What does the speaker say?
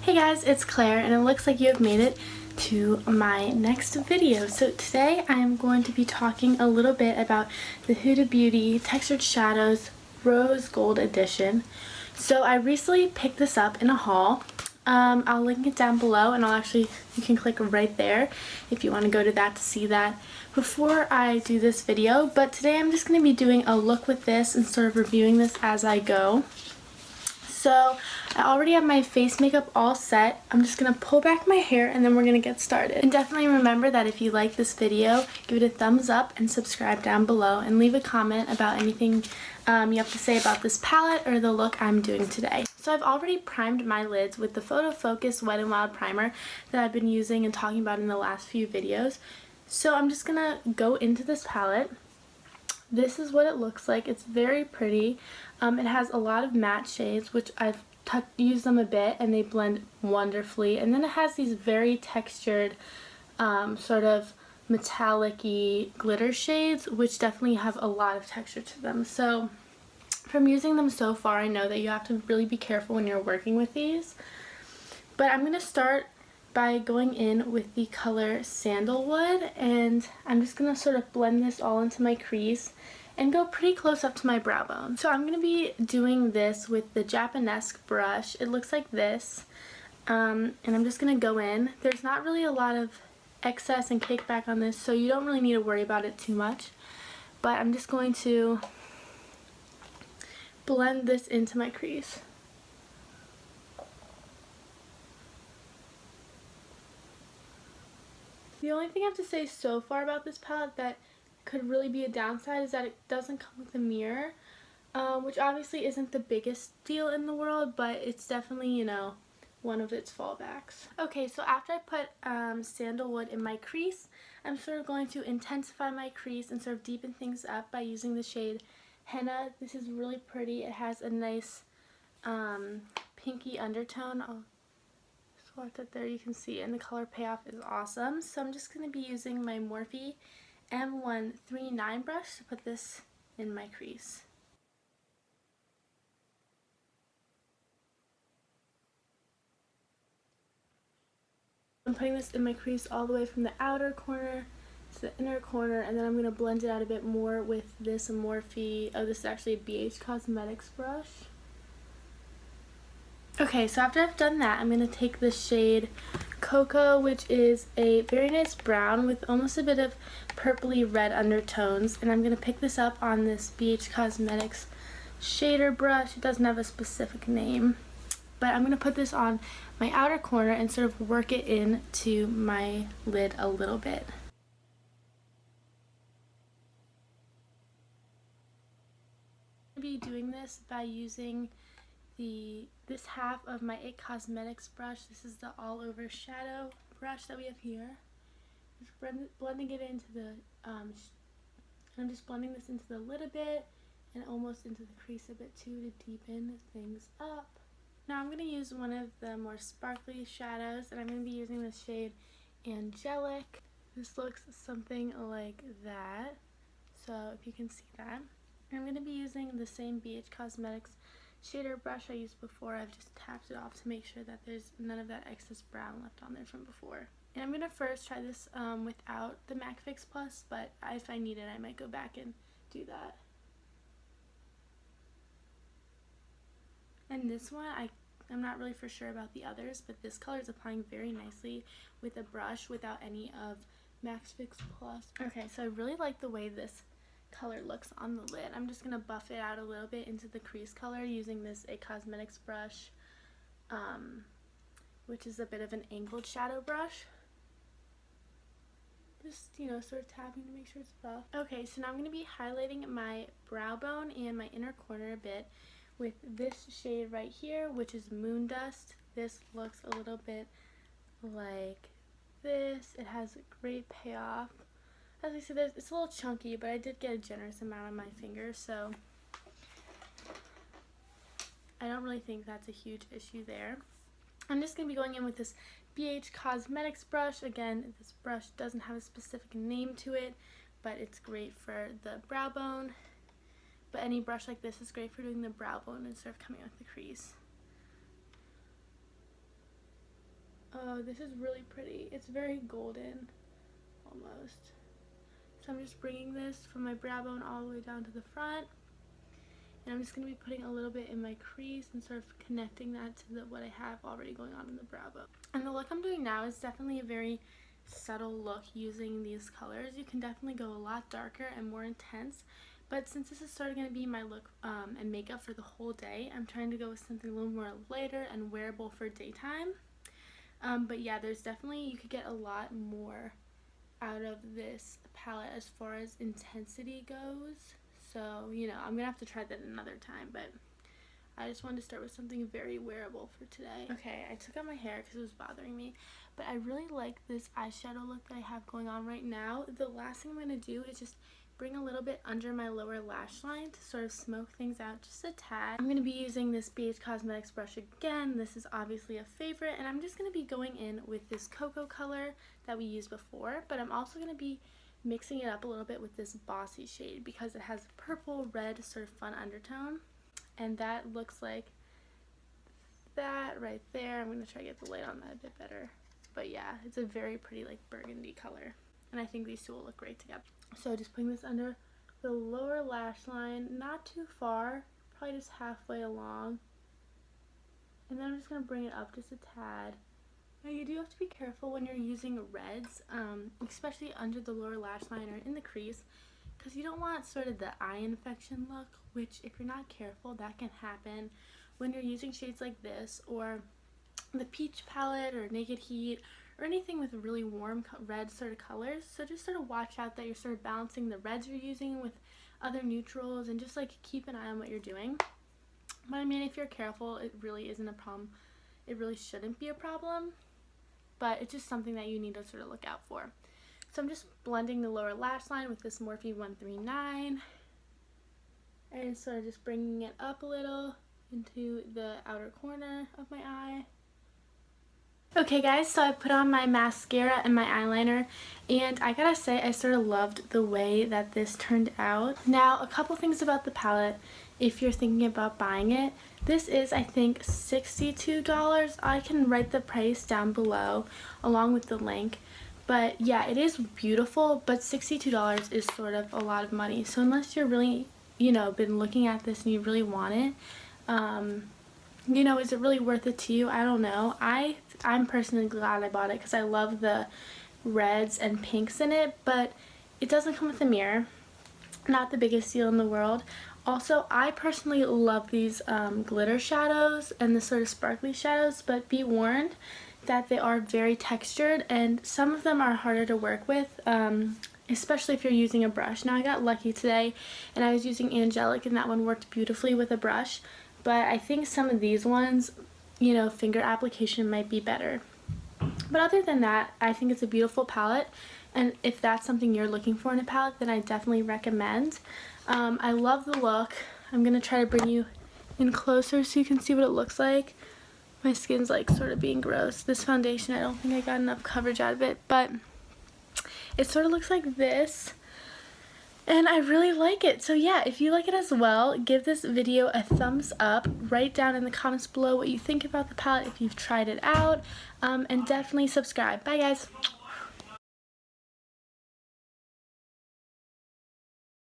Hey guys, it's Claire and it looks like you have made it to my next video. So today I am going to be talking a little bit about the Huda Beauty Textured Shadows Rose Gold Edition. So I recently picked this up in a haul. I'll link it down below, and you can click right there if you want to go to that to see that before I do this video. But today I'm just going to be doing a look with this and sort of reviewing this as I go. So I already have my face makeup all set. I'm just going to pull back my hair and then we're going to get started. And definitely remember that if you like this video, give it a thumbs up and subscribe down below and leave a comment about anything you have to say about this palette or the look I'm doing today. So I've already primed my lids with the Photo Focus Wet n Wild primer that I've been using and talking about in the last few videos. So I'm just going to go into this palette. This is what it looks like. It's very pretty. It has a lot of matte shades, which I've used them a bit and they blend wonderfully. And then it has these very textured sort of metallic-y glitter shades, which definitely have a lot of texture to them. So from using them so far, I know that you have to really be careful when you're working with these. But I'm going to start by going in with the color Sandalwood, and I'm just going to sort of blend this all into my crease and go pretty close up to my brow bone. So I'm going to be doing this with the Japanesque brush. It looks like this, and I'm just going to go in. There's not really a lot of excess and kickback on this, so you don't really need to worry about it too much. But I'm just going to blend this into my crease. The only thing I have to say so far about this palette that could really be a downside is that it doesn't come with a mirror, which obviously isn't the biggest deal in the world, but it's definitely, you know, one of its fallbacks. Okay, so after I put Sandalwood in my crease, I'm sort of going to intensify my crease and sort of deepen things up by using the shade Henna. This is really pretty. It has a nice pinky undertone. I'll swatch that there, you can see, and the color payoff is awesome. So I'm just going to be using my Morphe M139 brush to put this in my crease. I'm putting this in my crease all the way from the outer corner to the inner corner, and then I'm going to blend it out a bit more with this Morphe, this is actually a BH Cosmetics brush. Okay, so after I've done that, I'm going to take the shade Cocoa, which is a very nice brown with almost a bit of purpley red undertones, and I'm going to pick this up on this BH Cosmetics shader brush. It doesn't have a specific name, but I'm going to put this on my outer corner and sort of work it into my lid a little bit. I'm going to be doing this by using this half of my IT Cosmetics brush. This is the all over shadow brush that we have here. Just blending it into the I'm just blending this into the lid a bit and almost into the crease a bit too to deepen things up. Now I'm going to use one of the more sparkly shadows, and I'm going to be using the shade Angelic. This looks something like that, so if you can see that. I'm going to be using the same BH Cosmetics shader brush I used before. I've just tapped it off to make sure that there's none of that excess brown left on there from before. And I'm going to first try this without the MAC Fix Plus, but if I need it I might go back and do that. And this one, I'm not really for sure about the others, but this color is applying very nicely with a brush without any of MAC Fix Plus. Okay, so I really like the way this color looks on the lid. I'm just going to buff it out a little bit into the crease color using this IT Cosmetics brush, which is a bit of an angled shadow brush. Just, you know, sort of tapping to make sure it's buff. Okay, so now I'm going to be highlighting my brow bone and my inner corner a bit with this shade right here, which is Moon Dust. This looks a little bit like this. It has a great payoff. As I said, it's a little chunky, but I did get a generous amount on my finger, so I don't really think that's a huge issue there. I'm just going to be going in with this BH Cosmetics brush. Again, this brush doesn't have a specific name to it, but it's great for the brow bone. But any brush like this is great for doing the brow bone instead of coming out the crease. Oh, this is really pretty. It's very golden, almost. So I'm just bringing this from my brow bone all the way down to the front. And I'm just going to be putting a little bit in my crease and sort of connecting that to what I have already going on in the brow bone. And the look I'm doing now is definitely a very subtle look using these colors. You can definitely go a lot darker and more intense. But since this is sort of going to be my look and makeup for the whole day, I'm trying to go with something a little more lighter and wearable for daytime. But yeah, there's definitely, you could get a lot more out of this palette as far as intensity goes. So, you know, I'm gonna have to try that another time, but I just wanted to start with something very wearable for today. Okay, I took out my hair because it was bothering me, but I really like this eyeshadow look that I have going on right now. The last thing I'm gonna do is just bring a little bit under my lower lash line to sort of smoke things out just a tad. I'm going to be using this BH Cosmetics brush again. This is obviously a favorite, and I'm just going to be going in with this cocoa color that we used before, but I'm also going to be mixing it up a little bit with this bossy shade because it has a purple red sort of fun undertone, and that looks like that right there. I'm going to try to get the light on that a bit better, but yeah, it's a very pretty like burgundy color, and I think these two will look great together. So just putting this under the lower lash line, not too far, probably just halfway along, and then I'm just going to bring it up just a tad. Now you do have to be careful when you're using reds, especially under the lower lash line or in the crease, because you don't want sort of the eye infection look, which if you're not careful that can happen when you're using shades like this or the Peach palette or Naked Heat or anything with really warm red sort of colors. So just sort of watch out that you're sort of balancing the reds you're using with other neutrals, and just like keep an eye on what you're doing. But I mean, if you're careful, it really isn't a problem. It really shouldn't be a problem, but it's just something that you need to sort of look out for. So I'm just blending the lower lash line with this Morphe 139 and sort of just bringing it up a little into the outer corner of my eye. Okay guys, so I put on my mascara and my eyeliner, and I gotta say I sort of loved the way that this turned out. Now, a couple things about the palette if you're thinking about buying it. This is, I think, $62. I can write the price down below along with the link. But yeah, it is beautiful, but $62 is sort of a lot of money. So unless you're really, you know, been looking at this and you really want it, you know, is it really worth it to you? I don't know. I'm personally glad I bought it because I love the reds and pinks in it, but it doesn't come with a mirror. Not the biggest deal in the world. Also, I personally love these glitter shadows and the sort of sparkly shadows, but be warned that they are very textured and some of them are harder to work with, especially if you're using a brush. Now, I got lucky today and I was using Angelic and that one worked beautifully with a brush. But I think some of these ones, you know, finger application might be better. But other than that, I think it's a beautiful palette. And if that's something you're looking for in a palette, then I definitely recommend. I love the look. I'm going to try to bring you in closer so you can see what it looks like. My skin's like sort of being gross. This foundation, I don't think I got enough coverage out of it. But it sort of looks like this. And I really like it. So yeah, if you like it as well, give this video a thumbs up. Write down in the comments below what you think about the palette if you've tried it out. And definitely subscribe. Bye guys.